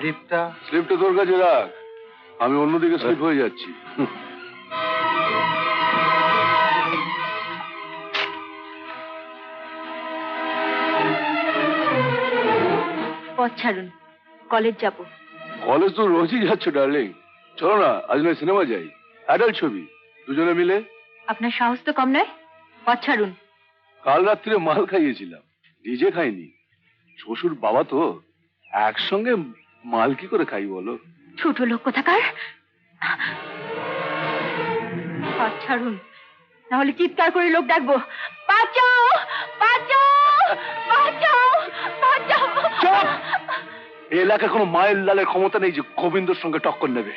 স্লিপটা তোর কাছে রাখ, আমি অন্যদিকে স্লিপ হয়ে যাচ্ছি। পথ ছাড়ুন, কলেজ যাব। কলেজ তো রোজই যাচ্ছ ডার্লিং, চলো না আজ নয় সিনেমা যাই, অ্যাডাল্ট ছবি, দুজনে মিলে। আপনার সাহস তো কম নয়, পথ ছাড়ুন। কাল রাত্রে মাল খাইয়েছিলাম, নিজে খাইনি, শ্বশুর বাবা তো, একসঙ্গে মাল কি করে খাই বলো? ছোট লোক কোথাকার। পথ ছাড়ুন, নাহলে চিৎকার করে লোক ডাকবো। বাঁচাও, বাঁচাও, বাঁচাও, বাঁচাও। চুপ! এই এলাকায় কোনো মায়ের লালের ক্ষমতা নেই যে গোবিন্দর সঙ্গে টক্কর নেবে।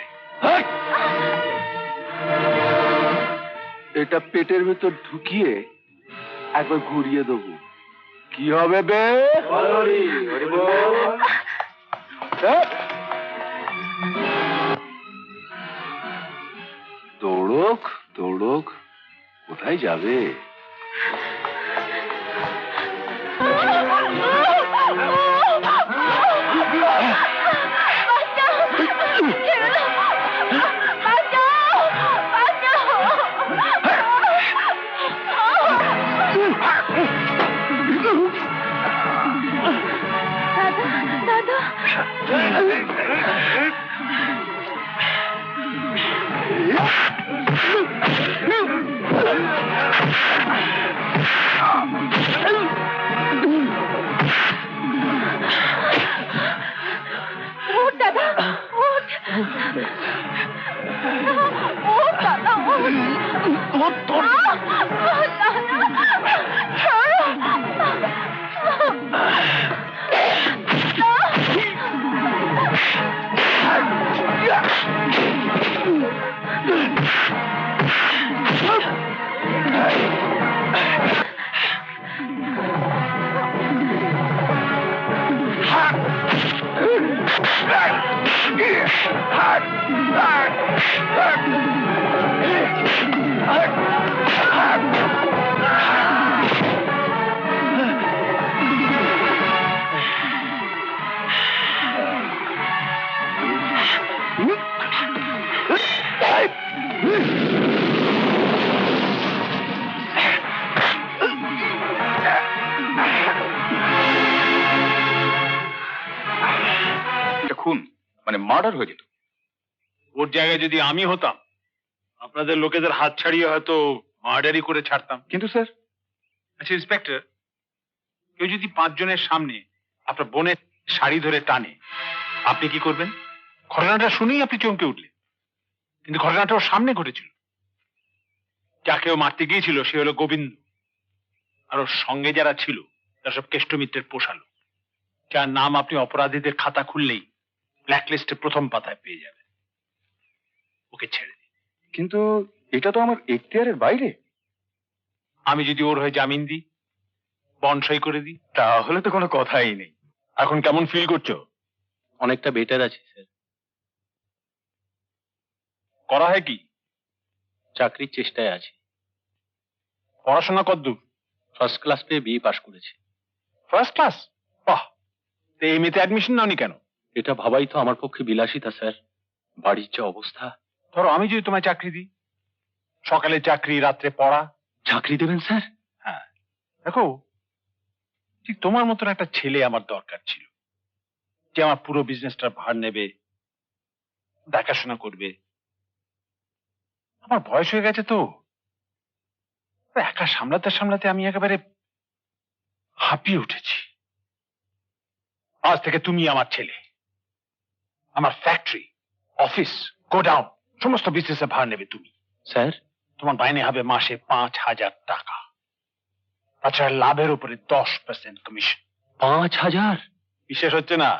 এটা পেটের ভেতর ঢুকিয়ে একবার ঘুরিয়ে দেবো, কি হবে বে? দৌড়ক দৌড়ক, কোথায় যাবে? খুন মানে মার্ডার হয়ে যেত। ওর জায়গায় যদি আমি হতাম, আপনাদের লোকেদের হাত ছাড়িয়ে হয়তো মার্ডারই করে ছাড়তাম। কিন্তু স্যার, আচ্ছা ইন্সপেক্টর, কেউ যদি 5 জনের সামনে আপনার বোনের শাড়ি ধরে টানে, আপনি কি করবেন? ঘটনাটা শুনেই আপনি চমকে উঠলেন, কিন্তু ঘটনাটা ওর সামনে ঘটেছিল। যাকে ও মারতে গিয়েছিল সে হলো গোবিন্দ, আর ওর সঙ্গে যারা ছিল তারা সব কেষ্টমিত্রের পোষালো, যার নাম আপনি অপরাধীদের খাতা খুললেই ব্ল্যাকলিস্টে প্রথম পাতায় পেয়ে যাবেন। ওকে ছেড়ে দিন। কিন্তু এটা তো আমার এখতিয়ারের বাইরে। আমি যদি ওর হয়ে জামিন দিই, বন্ড সই করে দিই, তাহলে তো কোনো কথাই নেই। এখন কেমন ফিল করছো? অনেকটা বেটার আছে স্যার। করা হয় কি? চাকরির চেষ্টায় আছি। পড়াশোনা কতদূর? ফার্স্ট ক্লাস পেয়ে বিএ পাশ করেছি। First class? বাহ! তো এমএতে অ্যাডমিশন নাওনি কেন? এটা ভাবাই তো আমার পক্ষে বিলাসিতা স্যার, বাড়ির যে অবস্থা। ধরো আমি যদি তোমায় চাকরি দিই, সকালে চাকরি, রাত্রে পড়া। চাকরি দেবেন স্যার? হ্যাঁ, দেখো, ঠিক তোমার মতন একটা ছেলে আমার দরকার ছিল, যে আমার পুরো বিজনেসটার ভার নেবে, দেখাশোনা করবে। আমার বয়স হয়ে গেছে তো, একা সামলাতে সামলাতে আমি একেবারে হাঁপিয়ে উঠেছি। আজ থেকে তুমি আমার ছেলে। আমার ফ্যাক্টরি, অফিস, গোডাউন সমস্ত বিজনেসে ভার নেবে তুমি। স্যার, তোমার মাইনে হবে মাসে 5,000 টাকা, তাছাড়া লাভের উপরে 10% কমিশন। 5,000? বিশেষ হচ্ছে না?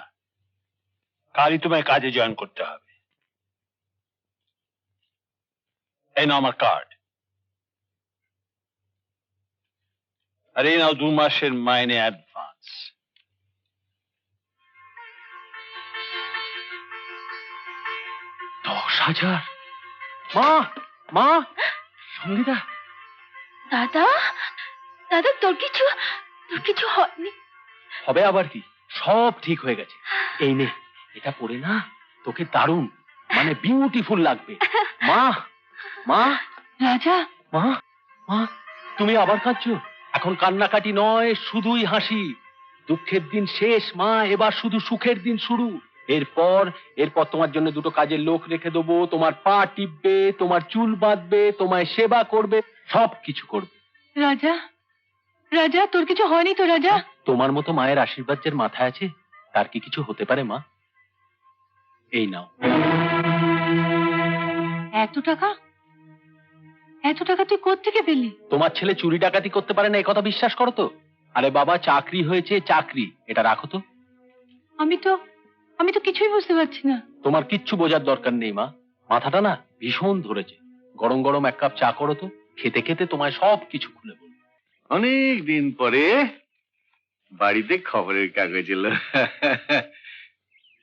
কালই তোমায় কাজে জয়েন করতে হবে। এই নাও আমার কার্ড, আর এই নাও 2 মাসের মাইনে অ্যাডভান্স। $10,000? মা, মা, সঙ্গীতা। দাদা, দাদা, তোর কিছু হয়নি? হবে আবার কি, সব ঠিক হয়ে গেছে। এই নে, এটা পরে না তোকে দারুণ মানে বিউটিফুল লাগবে। মা মা রাজা মা মা তুমি আবার কাঁদছো? এখন কান্নাকাটি নয়, শুধুই হাসি। দুঃখের দিন শেষ মা, এবার শুধু সুখের দিন শুরু। এরপর তোমার জন্য দুটো কাজের লোক রেখে দেবো, তোমার পা টিপবে, তোমার চুল বাঁধবে, তোমায় সেবা করবে, সব কিছু করবে। রাজা রাজা তোর কিছু হয়নি তো রাজা? তোমার মতো মায়ের আশীর্বাদ যার মাথায় আছে তার কি কিছু হতে পারে মা? এই নাও। এত টাকা তুই কোত্থেকে পেলি? তোমার ছেলে চুরি ডাকাতি করতে পারে না, একথা বিশ্বাস করো তো? আরে বাবা, চাকরি হয়েছে, চাকরি, এটা রাখো তো। আমি তো কিছুই বুঝতে পারছি না। তোমার কিচ্ছু বোঝার দরকার নেই মা, মাথাটা না ভীষণ ধরেছে। গরম গরম এক কাপ চা করো তো, খেতে খেতে তোমায় সব কিছু খুলে বলবো। অনেক দিন পরে বাড়িতে খবরের কাগজ এলো।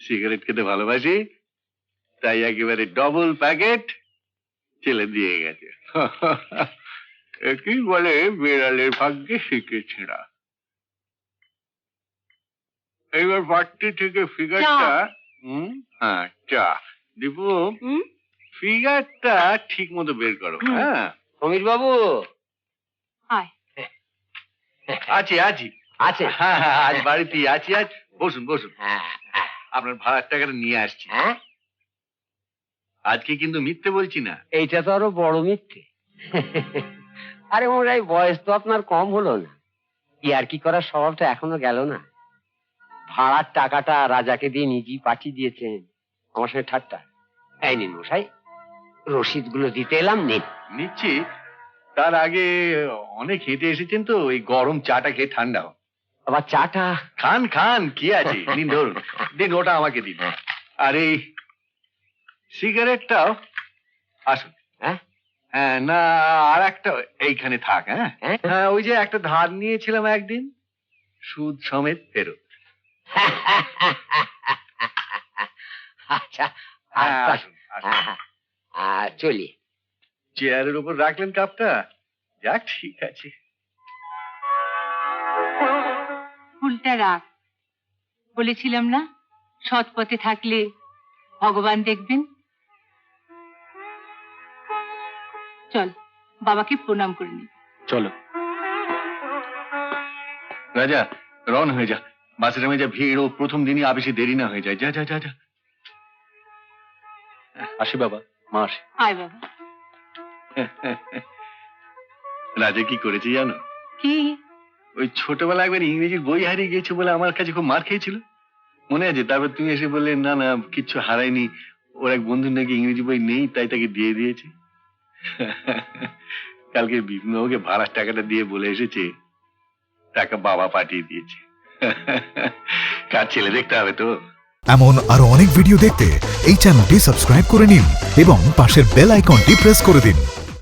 সিগারেট খেতে ভালোবাসি, তাই একেবারে ডবল প্যাকেট ছেলে দিয়ে গেছে। কি বলে, বেড়ালের ভাগ্যে শিখেছে না। এইবার বাড়তি থেকে ফিগারটা হ্যাঁ চা দীপু, ফিগারটা ঠিক মতো বের করো। হ্যাঁ সমীর বাবু আয়। আছি আছি আছে? হ্যাঁ হ্যাঁ আজ বাড়িতে আছি। আজ বসুন বসুন, হ্যাঁ হ্যাঁ, আপনার ভাড়ার টাকাটা নিয়ে আসছি। হ্যাঁ আজকে কিন্তু মিথ্যে বলছি না। এইটা তো আরো বড় মিথ্যে। আরে মোরাই বয়স তো আপনার কম হলো না, ইয়ার কি করার স্বভাবটা এখনো গেল না। ভাড়ার টাকাটা রাজাকে দিয়ে নিজেই পাঠিয়ে দিয়েছেন, আমার সঙ্গে ঠাট্টা। এই নিন মশাই, রসিদ গুলো দিতে এলাম, নিন। নিচ্ছি, তার আগে অনেক হেঁটে এসেছেন তো, এই গরম চাটা খেয়ে ঠান্ডা হোক। আবার চাটা খান খান, কি আছে, দিন ধরুন, দিন ওটা আমাকে দিন। আর এই সিগারেটটাও আসুন। হ্যাঁ হ্যাঁ না, আর একটা এইখানে থাক। হ্যাঁ হ্যাঁ? হ্যাঁ, ওই যে একটা ধার নিয়েছিলাম একদিন, সুদ সমেত ফেরত। আচ্ছা হ্যাঁ, আচ্ছা, আসুন আসুন। হ্যাঁ, হ্যাঁ, চলি। চেয়ারের উপর রাখলেন কাপটা, যাক ঠিক আছে। ফুলটা রাখ, বলেছিলাম না সৎ পথে থাকলে ভগবান দেখবেন। চল বাবাকে প্রণাম করে নি। চলো। রাজা রওনা হয়ে যা, বাসের যা ভিড়, ও প্রথম দিনই আবেশে দেরি না হয়ে যায়। যা যা যা যা। আসি বাবা, মা আসি। আয় বাবা। রাজা কি করেছে জানো? কি? ওই ছোটবেলা একবার ইংরেজির বই হারিয়ে গিয়েছে বলে আমার কাছে খুব মার খেয়েছিল, মনে আছে? তারপর তুমি এসে বললে না না কিচ্ছু হারায়নি, ওর এক বন্ধু নাকি ইংরেজি বই নেই, তাই তাকে দিয়ে দিয়েছে। কালকে বিপ্লবকে ভাড়ার টাকাটা দিয়ে বলে এসেছে টাকা বাবা পাঠিয়ে দিয়েছে। কার ছেলে দেখতে হবে তো। এমন আরো অনেক ভিডিও দেখতে এই চ্যানেলটি সাবস্ক্রাইব করে নিন এবং পাশের বেল আইকনটি প্রেস করে দিন।